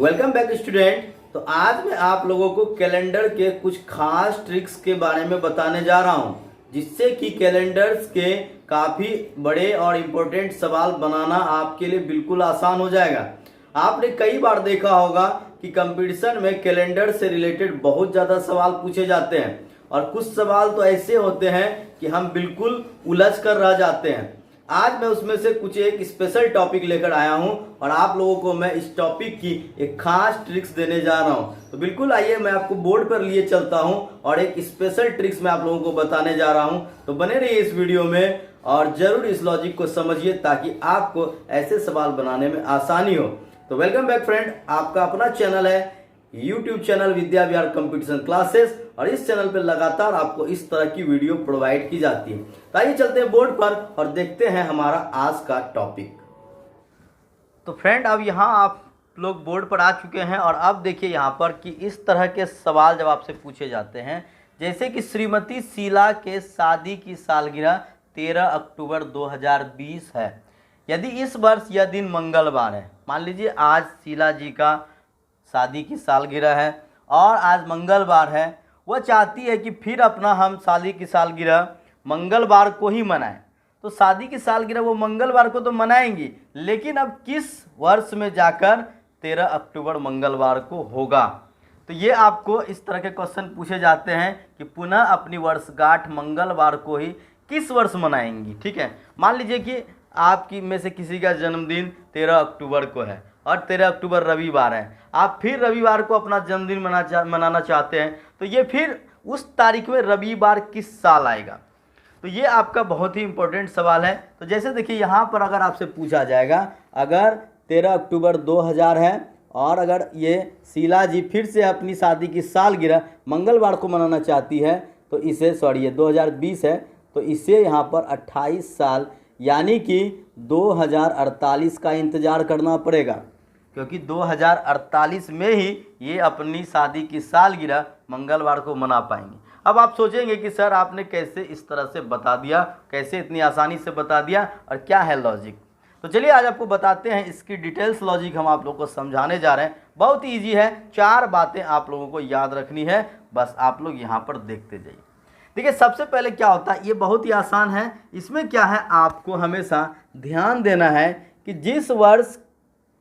Welcome back student. तो आज मैं आप लोगों को कैलेंडर के कुछ खास ट्रिक्स के बारे में बताने जा रहा हूं, जिससे कि कैलेंडर्स के काफ़ी बड़े और इम्पोर्टेंट सवाल बनाना आपके लिए बिल्कुल आसान हो जाएगा। आपने कई बार देखा होगा कि कंपटीशन में कैलेंडर से रिलेटेड बहुत ज़्यादा सवाल पूछे जाते हैं और कुछ सवाल तो ऐसे होते हैं कि हम बिल्कुल उलझ कर रह जाते हैं। आज मैं उसमें से कुछ एक स्पेशल टॉपिक लेकर आया हूं और आप लोगों को मैं इस टॉपिक की एक खास ट्रिक्स देने जा रहा हूं। तो बिल्कुल आइए मैं आपको बोर्ड पर लिए चलता हूं और एक स्पेशल ट्रिक्स मैं आप लोगों को बताने जा रहा हूं। तो बने रहिए इस वीडियो में और जरूर इस लॉजिक को समझिए ताकि आपको ऐसे सवाल बनाने में आसानी हो। तो वेलकम बैक फ्रेंड, आपका अपना चैनल है YouTube channel Vidya Vihar competition classes और इस चैनल पर लगातार आपको इस तरह की वीडियो प्रोवाइड की जाती है। तो आइए चलते हैं बोर्ड पर और देखते हैं हमारा आज का टॉपिक। तो फ्रेंड, अब यहाँ आप लोग बोर्ड पर आ चुके हैं और अब देखिए यहाँ पर कि इस तरह के सवाल जब आपसे पूछे जाते हैं, जैसे कि श्रीमती शीला के शादी की सालगिरह 13 अक्टूबर 2020 है। यदि इस वर्ष यह दिन मंगलवार है, मान लीजिए आज शीला जी का शादी की सालगिरह है और आज मंगलवार है, वह चाहती है कि फिर अपना हम शादी की सालगिरह मंगलवार को ही मनाएं। तो शादी की सालगिरह वो मंगलवार को तो मनाएंगी, लेकिन अब किस वर्ष में जाकर 13 अक्टूबर मंगलवार को होगा। तो ये आपको इस तरह के क्वेश्चन पूछे जाते हैं कि पुनः अपनी वर्षगांठ मंगलवार को ही किस वर्ष मनाएंगी। ठीक है, मान लीजिए कि आपकी में से किसी का जन्मदिन 13 अक्टूबर को है और 13 अक्टूबर रविवार है, आप फिर रविवार को अपना जन्मदिन मनाना चाहते हैं, तो ये फिर उस तारीख में रविवार किस साल आएगा। तो ये आपका बहुत ही इंपॉर्टेंट सवाल है। तो जैसे देखिए यहाँ पर अगर आपसे पूछा जाएगा, अगर 13 अक्टूबर 2000 है और अगर ये शीला जी फिर से अपनी शादी की सालगिरह मंगलवार को मनाना चाहती है, तो इसे ये 2020 है, तो इसे यहाँ पर 28 साल यानी कि 2048 का इंतज़ार करना पड़ेगा, क्योंकि 2048 में ही ये अपनी शादी की सालगिरह मंगलवार को मना पाएंगे। अब आप सोचेंगे कि सर आपने कैसे इस तरह से बता दिया, कैसे इतनी आसानी से बता दिया और क्या है लॉजिक। तो चलिए आज आपको बताते हैं, इसकी डिटेल्स लॉजिक हम आप लोगों को समझाने जा रहे हैं। बहुत ही ईजी है, 4 बातें आप लोगों को याद रखनी है, बस आप लोग यहाँ पर देखते जाइए। देखिए सबसे पहले क्या होता है, ये बहुत ही आसान है। इसमें क्या है, आपको हमेशा ध्यान देना है कि जिस वर्ष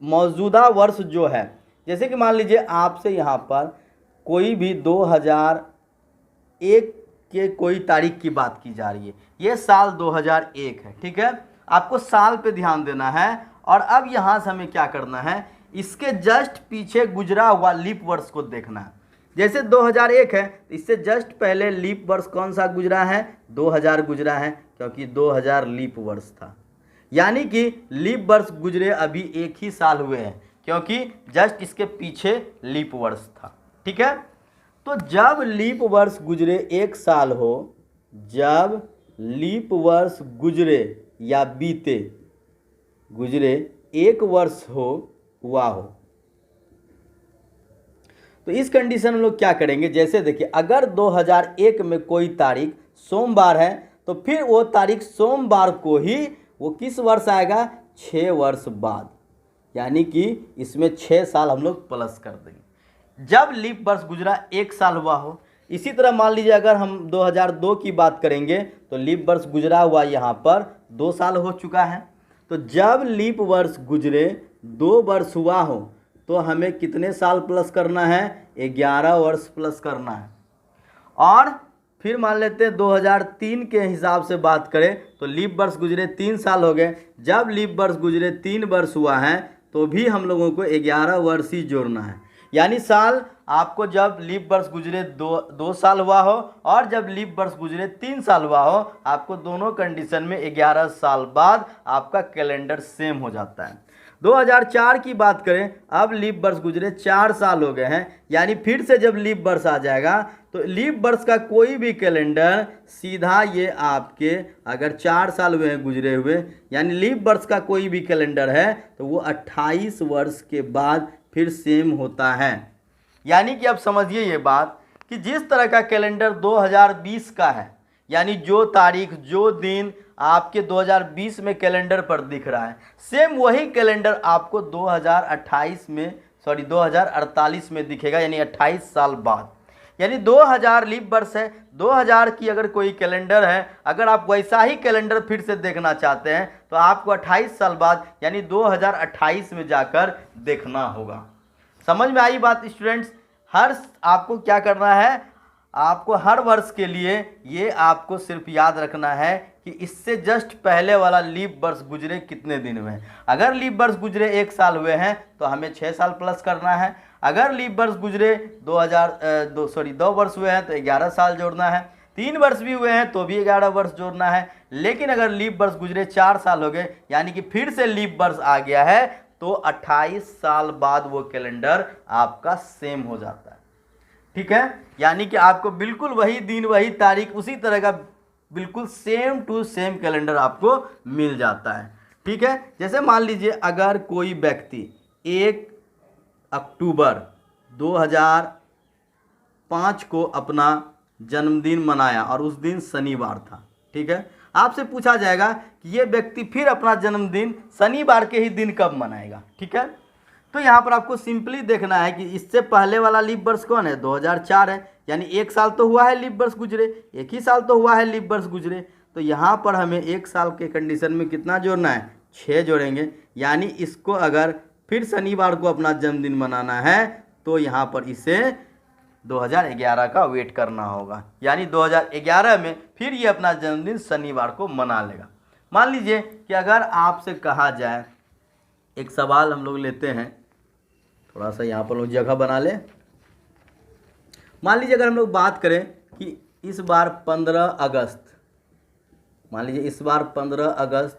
मौजूदा वर्ष जो है, जैसे कि मान लीजिए आपसे यहाँ पर कोई भी 2001 के कोई तारीख की बात की जा रही है, ये साल 2001 है। ठीक है, आपको साल पे ध्यान देना है और अब यहाँ से हमें क्या करना है, इसके जस्ट पीछे गुजरा हुआ लीप वर्ष को देखना है। जैसे 2001 है तो इससे जस्ट पहले लीप वर्ष कौन सा गुजरा है, 2000 गुजरा है, क्योंकि 2000 लीप वर्ष था। यानी कि लीप वर्ष गुजरे अभी एक ही साल हुए हैं, क्योंकि जस्ट इसके पीछे लीप वर्ष था। ठीक है, तो जब लीप वर्ष गुजरे एक साल हो, जब लीप वर्ष गुजरे या बीते गुजरे एक वर्ष हुआ हो, तो इस कंडीशन में लोग क्या करेंगे, जैसे देखिए अगर 2001 में कोई तारीख सोमवार है तो फिर वो तारीख सोमवार को ही वो किस वर्ष आएगा, 6 वर्ष बाद, यानी कि इसमें 6 साल हम लोग प्लस कर देंगे जब लीप वर्ष गुजरा एक साल हुआ हो। इसी तरह मान लीजिए अगर हम 2002 की बात करेंगे तो लीप वर्ष गुजरा हुआ यहाँ पर 2 साल हो चुका है। तो जब लीप वर्ष गुजरे 2 वर्ष हुआ हो तो हमें कितने साल प्लस करना है, 11 वर्ष प्लस करना है। और फिर मान लेते हैं 2003 के हिसाब से बात करें तो लीप वर्ष गुजरे 3 साल हो गए। जब लीप वर्ष गुजरे 3 वर्ष हुआ है तो भी हम लोगों को 11 वर्ष ही जोड़ना है। यानी साल आपको जब लीप वर्ष गुजरे 2 साल हुआ हो और जब लीप वर्ष गुजरे 3 साल हुआ हो, आपको दोनों कंडीशन में 11 साल बाद आपका कैलेंडर सेम हो जाता है। 2004 की बात करें, अब लीप वर्ष गुजरे 4 साल हो गए हैं, यानी फिर से जब लीप वर्ष आ जाएगा तो लीप वर्ष का कोई भी कैलेंडर सीधा ये आपके अगर 4 साल हुए हैं गुजरे हुए, यानी लीप वर्ष का कोई भी कैलेंडर है तो वो 28 वर्ष के बाद फिर सेम होता है। यानी कि अब समझिए ये बात कि जिस तरह का कैलेंडर 2020 का है, यानी जो तारीख जो दिन आपके 2020 में कैलेंडर पर दिख रहा है, सेम वही कैलेंडर आपको 2028 में 2048 में दिखेगा, यानी 28 साल बाद। यानी 2000 लीप वर्ष है, 2000 की अगर कोई कैलेंडर है, अगर आप वैसा ही कैलेंडर फिर से देखना चाहते हैं तो आपको 28 साल बाद यानी 2028 में जाकर देखना होगा। समझ में आई बात स्टूडेंट्स? आपको क्या करना है, आपको हर वर्ष के लिए ये आपको सिर्फ याद रखना है कि इससे जस्ट पहले वाला लीप वर्ष गुजरे कितने दिन में। अगर लीप वर्ष गुजरे 1 साल हुए हैं तो हमें 6 साल प्लस करना है। अगर लीप वर्ष गुजरे 2 वर्ष हुए हैं तो 11 साल जोड़ना है। 3 वर्ष भी हुए हैं तो भी 11 वर्ष जोड़ना है। लेकिन अगर लीप वर्ष गुजरे 4 साल हो गए, यानी कि फिर से लीप वर्ष आ गया है, तो 28 साल बाद वो कैलेंडर आपका सेम हो जाता है। ठीक है, यानी कि आपको बिल्कुल वही दिन, वही तारीख, उसी तरह का बिल्कुल सेम टू सेम कैलेंडर आपको मिल जाता है। ठीक है, जैसे मान लीजिए अगर कोई व्यक्ति 1 अक्टूबर 2005 को अपना जन्मदिन मनाया और उस दिन शनिवार था। ठीक है, आपसे पूछा जाएगा कि ये व्यक्ति फिर अपना जन्मदिन शनिवार के ही दिन कब मनाएगा। ठीक है, तो यहाँ पर आपको सिंपली देखना है कि इससे पहले वाला लीप वर्ष कौन है, 2004 है, यानी 1 साल तो हुआ है लीप वर्ष गुजरे, 1 ही साल तो हुआ है लीप वर्ष गुजरे। तो यहाँ पर हमें 1 साल के कंडीशन में कितना जोड़ना है, 6 जोड़ेंगे। यानी इसको अगर फिर शनिवार को अपना जन्मदिन मनाना है तो यहाँ पर इसे 2011 का वेट करना होगा, यानी 2011 में फिर ये अपना जन्मदिन शनिवार को मना लेगा। मान लीजिए कि अगर आपसे कहा जाए, एक सवाल हम लोग लेते हैं, थोड़ा सा यहाँ पर लोग जगह बना ले। मान लीजिए अगर हम लोग बात करें कि इस बार 15 अगस्त, मान लीजिए इस बार 15 अगस्त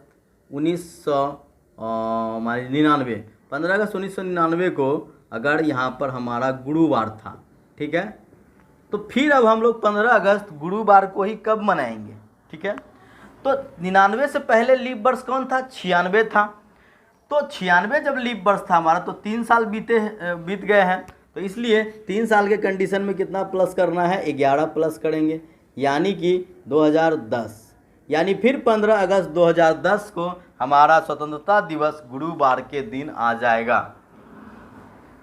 1999, 15 अगस्त 1999 को अगर यहाँ पर हमारा गुरुवार था। ठीक है, तो फिर अब हम लोग 15 अगस्त गुरुवार को ही कब मनाएंगे। ठीक है, तो 99 से पहले लीप वर्ष कौन था, 96 था। तो 96 जब लीप वर्ष था हमारा तो 3 साल बीत गए हैं, तो इसलिए 3 साल के कंडीशन में कितना प्लस करना है, 11 प्लस करेंगे, यानी कि 2010। यानी फिर 15 अगस्त 2010 को हमारा स्वतंत्रता दिवस गुरुवार के दिन आ जाएगा।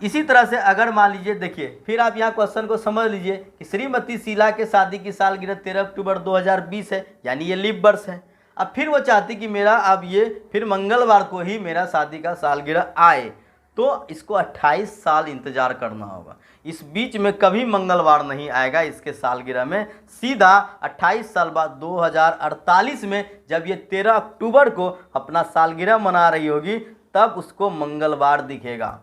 इसी तरह से अगर मान लीजिए, देखिए फिर आप यहाँ क्वेश्चन को समझ लीजिए कि श्रीमती शीला के शादी की सालगिरह 13 अक्टूबर 2020 है, यानी ये लीप वर्ष है। अब फिर वो चाहती कि मेरा अब ये फिर मंगलवार को ही मेरा शादी का सालगिरह आए, तो इसको 28 साल इंतजार करना होगा। इस बीच में कभी मंगलवार नहीं आएगा इसके सालगिरह में, सीधा 28 साल बाद 2048 में जब ये 13 अक्टूबर को अपना सालगिरह मना रही होगी तब उसको मंगलवार दिखेगा।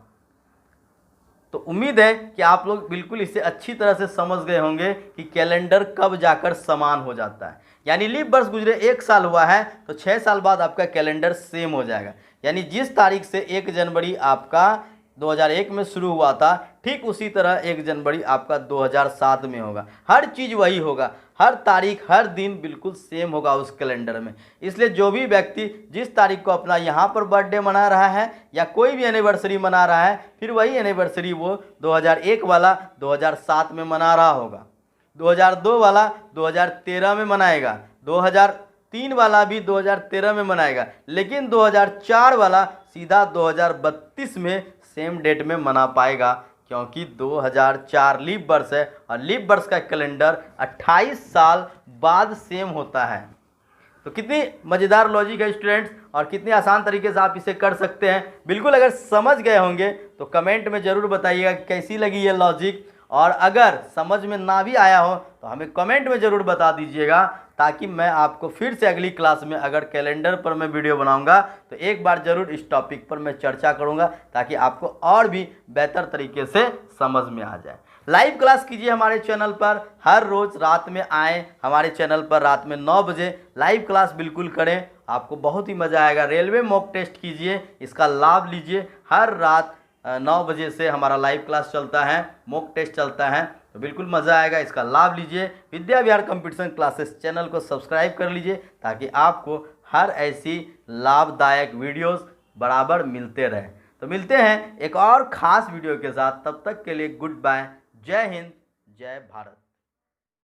तो उम्मीद है कि आप लोग बिल्कुल इसे अच्छी तरह से समझ गए होंगे कि कैलेंडर कब जाकर समान हो जाता है। यानी लीप वर्ष गुजरे 1 साल हुआ है तो 6 साल बाद आपका कैलेंडर सेम हो जाएगा। यानी जिस तारीख से 1 जनवरी आपका 2001 में शुरू हुआ था, ठीक उसी तरह 1 जनवरी आपका 2007 में होगा। हर चीज़ वही होगा, हर तारीख हर दिन बिल्कुल सेम होगा उस कैलेंडर में। इसलिए जो भी व्यक्ति जिस तारीख को अपना यहाँ पर बर्थडे मना रहा है या कोई भी एनिवर्सरी मना रहा है, फिर वही एनिवर्सरी वो 2001 वाला 2007 में मना रहा होगा, 2002 वाला 2013 में मनाएगा, 2003 वाला भी 2013 में मनाएगा, लेकिन 2004 वाला सीधा 2032 में सेम डेट में मना पाएगा, क्योंकि 2004 लीप वर्ष है और लीप वर्ष का कैलेंडर 28 साल बाद सेम होता है। तो कितनी मज़ेदार लॉजिक है स्टूडेंट्स, और कितने आसान तरीके से आप इसे कर सकते हैं। बिल्कुल अगर समझ गए होंगे तो कमेंट में ज़रूर बताइएगा कैसी लगी ये लॉजिक, और अगर समझ में ना भी आया हो तो हमें कमेंट में ज़रूर बता दीजिएगा, ताकि मैं आपको फिर से अगली क्लास में अगर कैलेंडर पर मैं वीडियो बनाऊंगा तो एक बार ज़रूर इस टॉपिक पर मैं चर्चा करूंगा, ताकि आपको और भी बेहतर तरीके से समझ में आ जाए। लाइव क्लास कीजिए हमारे चैनल पर, हर रोज़ रात में आएँ हमारे चैनल पर, रात में 9 बजे लाइव क्लास बिल्कुल करें, आपको बहुत ही मज़ा आएगा। रेलवे मॉक टेस्ट कीजिए, इसका लाभ लीजिए। हर रात 9 बजे से हमारा लाइव क्लास चलता है, मॉक टेस्ट चलता है, तो बिल्कुल मज़ा आएगा, इसका लाभ लीजिए। Vidya Vihar competition classes channel को सब्सक्राइब कर लीजिए, ताकि आपको हर ऐसी लाभदायक वीडियोस बराबर मिलते रहे। तो मिलते हैं एक और ख़ास वीडियो के साथ, तब तक के लिए गुड बाय, जय हिंद, जय भारत।